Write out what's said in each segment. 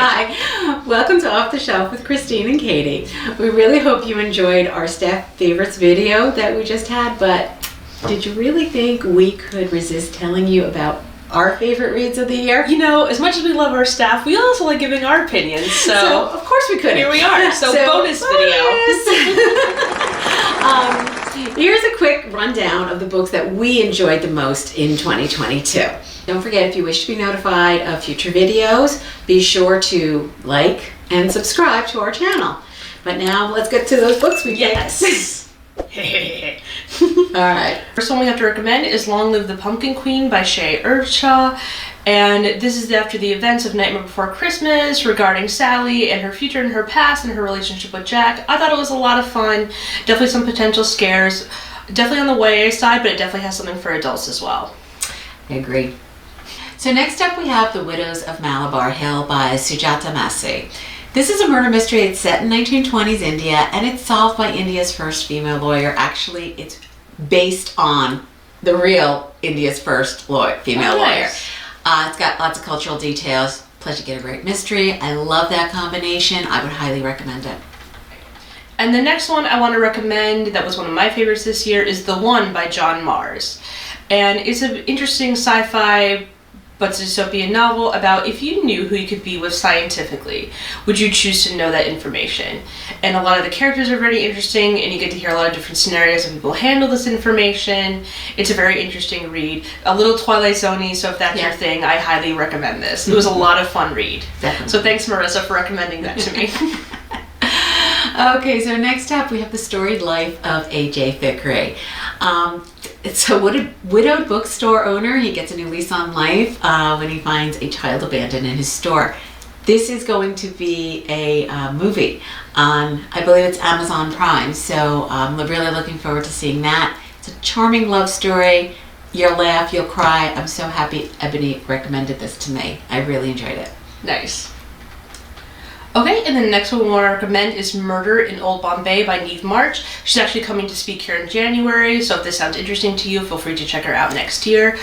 Hi, welcome to Off the Shelf with Christine and Katie. We really hope you enjoyed our staff favorites video that we just had, but did you really think we could resist telling you about our favorite reads of the year? You know, as much as we love our staff, we also like giving our opinions, so of course we couldn't. Here we are, so bonus video. Here's a quick rundown of the books that we enjoyed the most in 2022. Don't forget, if you wish to be notified of future videos, be sure to like and subscribe to our channel. But now let's get to those books we picked. Yes. All right. First one we have to recommend is Long Live the Pumpkin Queen by Shay Earnshaw. And this is after the events of Nightmare Before Christmas regarding Sally and her future and her past and her relationship with Jack. I thought it was a lot of fun. Definitely some potential scares. Definitely on the YA side, but it definitely has something for adults as well. I agree. So next up we have The Widows of Malabar Hill by Sujata Massey. This is a murder mystery. It's set in 1920s India, and it's solved by India's first female lawyer. Actually, it's based on the real India's first female lawyer. It's got lots of cultural details, plus you get a great mystery. I love that combination. I would highly recommend it. And the next one I want to recommend, that was one of my favorites this year, is The One by John Mars. And it's an interesting sci-fi but dystopian novel about if you knew who you could be with scientifically, would you choose to know that information? And a lot of the characters are very interesting, and you get to hear a lot of different scenarios of people handle this information. It's a very interesting read. A little Twilight Zone-y, so if that's your thing, I highly recommend this. It was a lot of fun read. Definitely. So thanks, Marissa, for recommending that to me. Okay, so next up we have The Storied Life of A.J. Thickery. It's a widowed bookstore owner. He gets a new lease on life when he finds a child abandoned in his store. This is going to be a movie on, I believe it's Amazon Prime, so I'm really looking forward to seeing that. It's a charming love story. You'll laugh, you'll cry. I'm so happy Ebony recommended this to me. I really enjoyed it. Nice. Okay, and the next one we want to recommend is Murder in Old Bombay by Neve March. She's actually coming to speak here in January, so if this sounds interesting to you, feel free to check her out next year.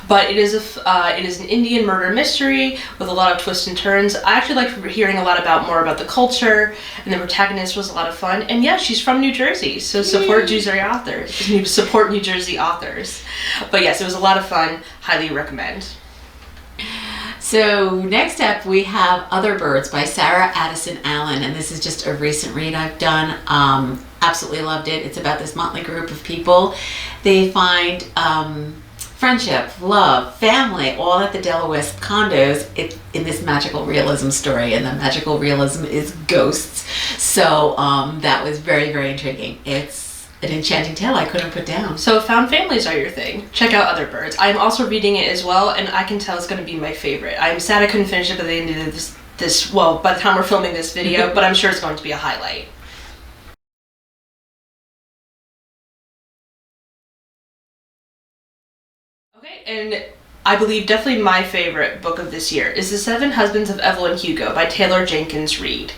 But it is an Indian murder mystery with a lot of twists and turns. I actually liked hearing a lot more about the culture, and the protagonist was a lot of fun. And yeah, she's from New Jersey, so support New Jersey authors. Support New Jersey authors. But yes, it was a lot of fun. Highly recommend. So next up we have Other Birds by Sarah Addison Allen, and this is just a recent read I've done. Absolutely loved it. It's about this motley group of people. They find friendship, love, family, all at the Della West condos in this magical realism story, and the magical realism is ghosts. So that was very, very intriguing. It's an enchanting tale I couldn't put down. So found families are your thing. Check out Other Birds. I'm also reading it as well, and I can tell it's going to be my favorite. I'm sad I couldn't finish it by the end of this by the time we're filming this video, but I'm sure it's going to be a highlight. Okay, and I believe definitely my favorite book of this year is The Seven Husbands of Evelyn Hugo by Taylor Jenkins Reid.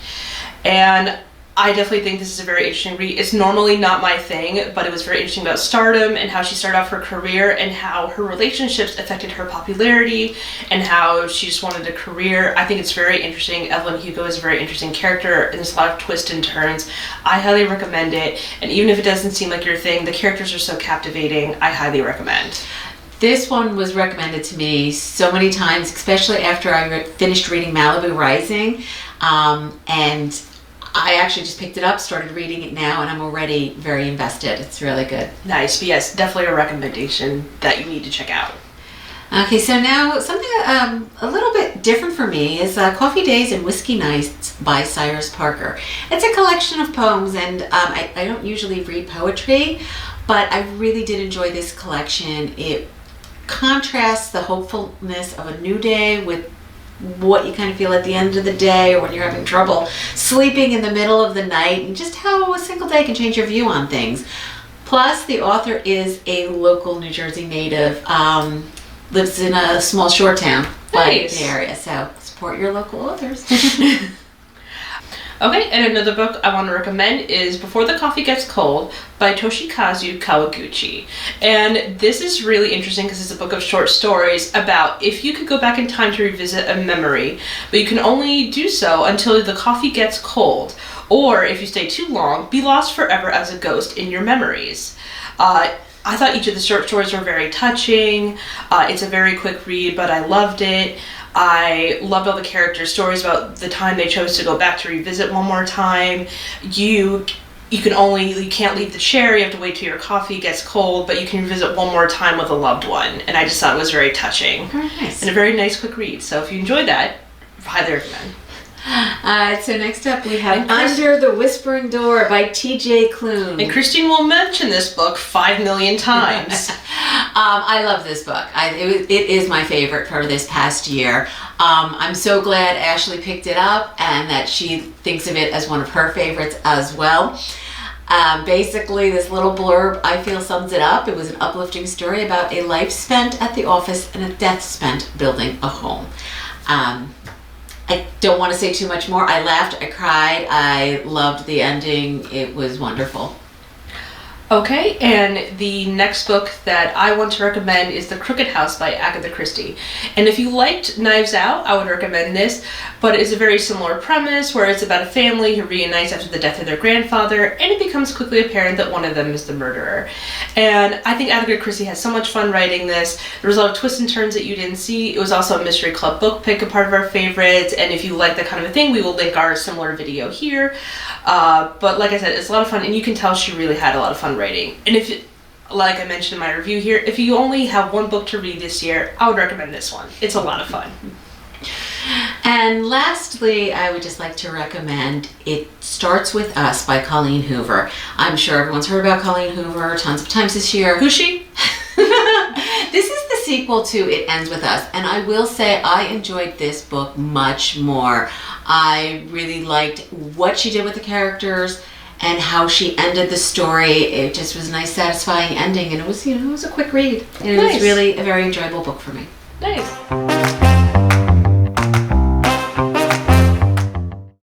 And I definitely think this is a very interesting read. It's normally not my thing, but it was very interesting about stardom and how she started off her career and how her relationships affected her popularity and how she just wanted a career. I think it's very interesting. Evelyn Hugo is a very interesting character, and there's a lot of twists and turns. I highly recommend it, and even if it doesn't seem like your thing, the characters are so captivating. I highly recommend. This one was recommended to me so many times, especially after I finished reading Malibu Rising, and I actually just picked it up, started reading it now, and I'm already very invested. It's really good. Nice, but yes, definitely a recommendation that you need to check out. Okay, so now something a little bit different for me is Coffee Days and Whiskey Nights by Cyrus Parker. It's a collection of poems, and I don't usually read poetry, but I really did enjoy this collection. It contrasts the hopefulness of a new day with what you kind of feel at the end of the day, or when you're having trouble sleeping in the middle of the night, and just how a single day can change your view on things. Plus, the author is a local New Jersey native, lives in a small shore town by the area, so support your local authors. Okay, and another book I want to recommend is Before the Coffee Gets Cold by Toshikazu Kawaguchi. And this is really interesting because it's a book of short stories about if you could go back in time to revisit a memory, but you can only do so until the coffee gets cold, or if you stay too long, be lost forever as a ghost in your memories. I thought each of the short stories were very touching. It's a very quick read, but I loved it. I loved all the character stories about the time they chose to go back to revisit one more time. You can't leave the chair, you have to wait till your coffee gets cold, but you can revisit one more time with a loved one. And I just thought it was very touching. Very nice. And a very nice quick read. So if you enjoyed that, highly recommend. So next up we have Under the Whispering Door by T.J. Klune. And Christine will mention this book 5 million times. I love this book. It is my favorite for this past year. I'm so glad Ashley picked it up and that she thinks of it as one of her favorites as well. Basically, this little blurb, I feel, sums it up. It was an uplifting story about a life spent at the office and a death spent building a home. I don't want to say too much more. I laughed, I cried, I loved the ending. It was wonderful. Okay, and the next book that I want to recommend is The Crooked House by Agatha Christie. And if you liked Knives Out, I would recommend this, but it's a very similar premise where it's about a family who reunites after the death of their grandfather, and it becomes quickly apparent that one of them is the murderer. And I think Agatha Christie has so much fun writing this. There was a lot of twists and turns that you didn't see. It was also a Mystery Club book pick, a part of our favorites, and if you like that kind of a thing, we will link our similar video here. But like I said, it's a lot of fun, and you can tell she really had a lot of fun writing. And if, like I mentioned in my review here, if you only have one book to read this year, I would recommend this one. It's a lot of fun. And lastly, I would just like to recommend It Starts With Us by Colleen Hoover. I'm sure everyone's heard about Colleen Hoover tons of times this year. Who's she? This is the sequel to It Ends With Us, and I will say I enjoyed this book much more. I really liked what she did with the characters and how she ended the story. It just was a nice, satisfying ending, and it was a quick read. And it was really a very enjoyable book for me. Nice.